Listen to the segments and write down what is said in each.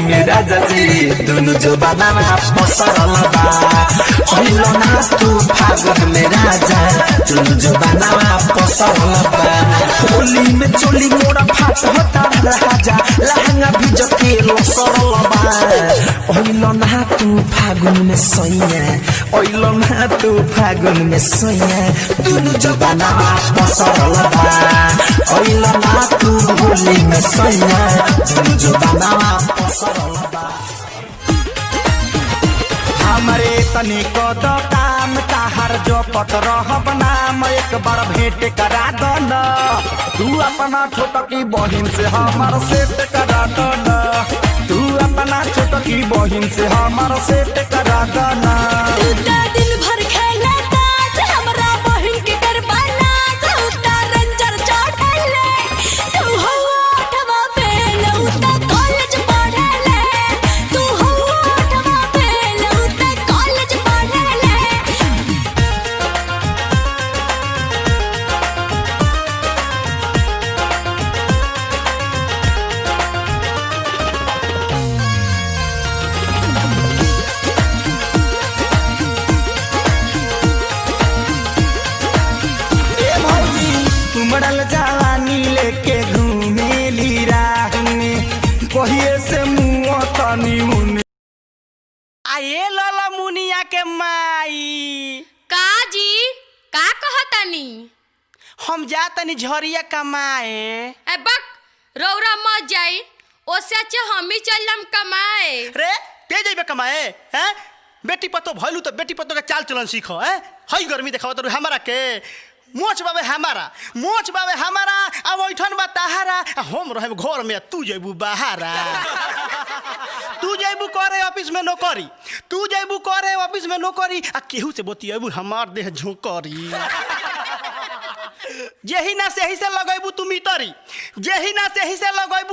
में राजा जी दोनों जो बनाना पसरल बा पहिलो ना तू फागुन में राजा दोनों जो बनाना पसरल बा होली में चोली मोरा फाट होता राजा लहंगा भी जके लसरल बा पहिलो ना तू फागुन में सैया पहिलो ना तू फागुन में सैया दोनों जो बनाना पसरल बा पहिलो ना तू होली में सैया दोनों जो बनाना पसरल बा हमारे तनिक तो काम ताहार जो पत रहब नाम एक बार भेंट करा दो न तू अपना छोटकी बहिन से हमार सेट करा दो न तू अपना छोटकी बहिन से हमार सेट करा दो न दिन भर खेला ताश हमरा बहिन के करवाना उता रंजर चढ़ले तू हो आठवा फेल उता कॉलेज पढ़ले तू हो आठवा फेल उता कॉलेज पढ़ले उमड़ल जवानी लेके घूमेली राह में कहिए से मुँह तनी मुनि आए लला मुनिया के माई का जी का कहतनी हम जा तनी झरिया कमाए ए बक रौरा मत जाई ओसे अच्छा हम ही चलम कमाए रे ते जइबे कमाए हैं बेटी पतो भइलू तो बेटी पतो के चाल चलन सीखो हैं हई गर्मी देखाव तो हमारा के मोच बाबे हमारा अब ओठन बा ताहारा हम रहे घर में तू जइबू बाहरा तू जइबू करे ऑफिस में नौकरी आ केहू से बतियबू हमार देह झोंकरी जेही ना सेही से लगैबू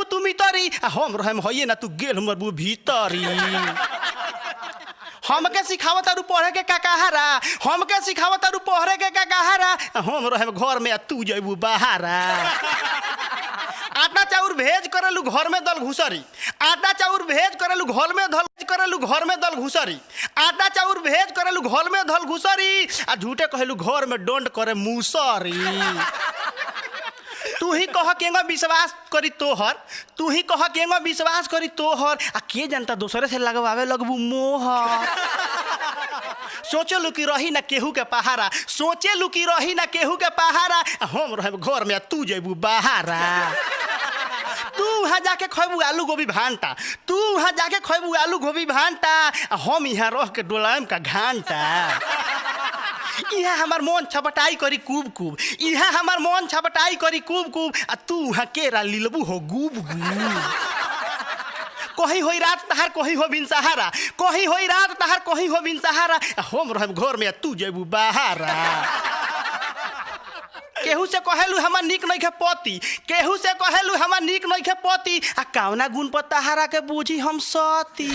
तू मितरी आ हम रहे होइए ना तू गेल मरबू भीतरी हमके सिखावत तारू पढ़े के काकाहारा हम रहे घर में तू जइबू बाहरा आटा चाउर भेज करलू घर में दल घुसरी आटा चाउर भेज करलू घर में दल घुसरी आ झूठे कहलू घर में डोंट करे मुसरी तू ही कह केंगा विश्वास करी तोहर आ के जनता दूसरे से लगवावे लगबू मोहर सोचलू कि रही ना केहू के पहारा हम रहे घर में तू जइबू बाहरा तू वहाँ जाके खैबू आलू गोभी भांटा हम यहाँ रह के डोलायम का घंटा यहाँ हमार मन छपटाई करी कूब आ तू वहाँ केरा लीलबू हो गुब कहीं होई रात तहार कहीं हो बिन सहारा हम रहे घर में तू जइबू बाहरा केहू से कहेलू हमार निक नइखे पति आ कावना गुण पर तहारा के बूझी हम सती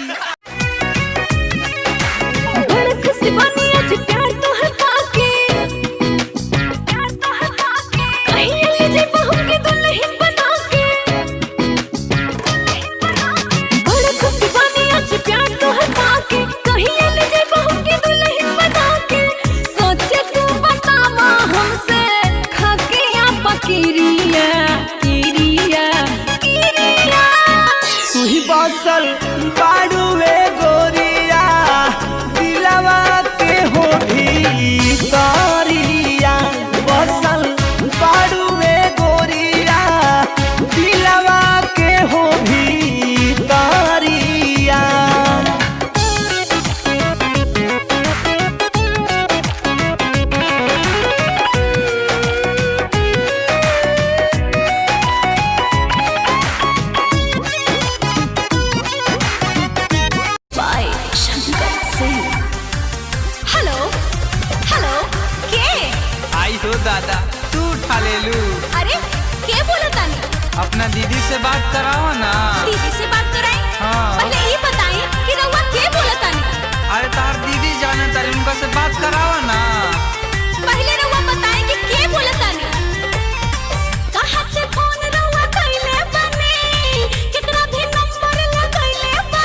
बड़ खुशी बनी आज प्यार तोहर पाके कहीं ले जे बहू के दुल्हन बना के बड़ खुशी बनी आज प्यार तोहर पाके कहीं ले जे बहू के दुल्हन बना के सोचे तू बतावा हमसे खाके या पकीरिया तुही बसल बाड़ुए गोरिया दिलवा के हो भीतरिया बसल बाड़ुए गोरिया दिलवा के हो भीतरिया दादा तू उठा ले लू। अरे क्या बोला तानी? अपना दीदी से बात कराओ ना। दीदी से बात कराएं? हाँ। पहले ये बताएं कि रउआ क्या बोला तानी? अरे तार दीदी जाने तारी उनका से बात कराओ ना। पहले रउआ बताएं कि क्या बोला तानी? कहाँ से फोन रउआ कइले बनी? कितना भी नंबर लगइले बनी?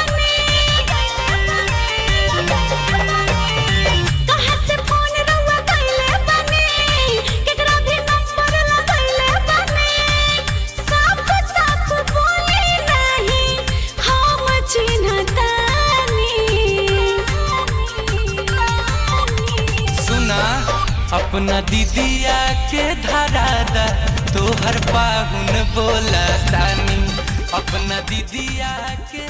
अपना दीदिया के धरादा तोहर पाहुन बोला तानी अपना दीदिया के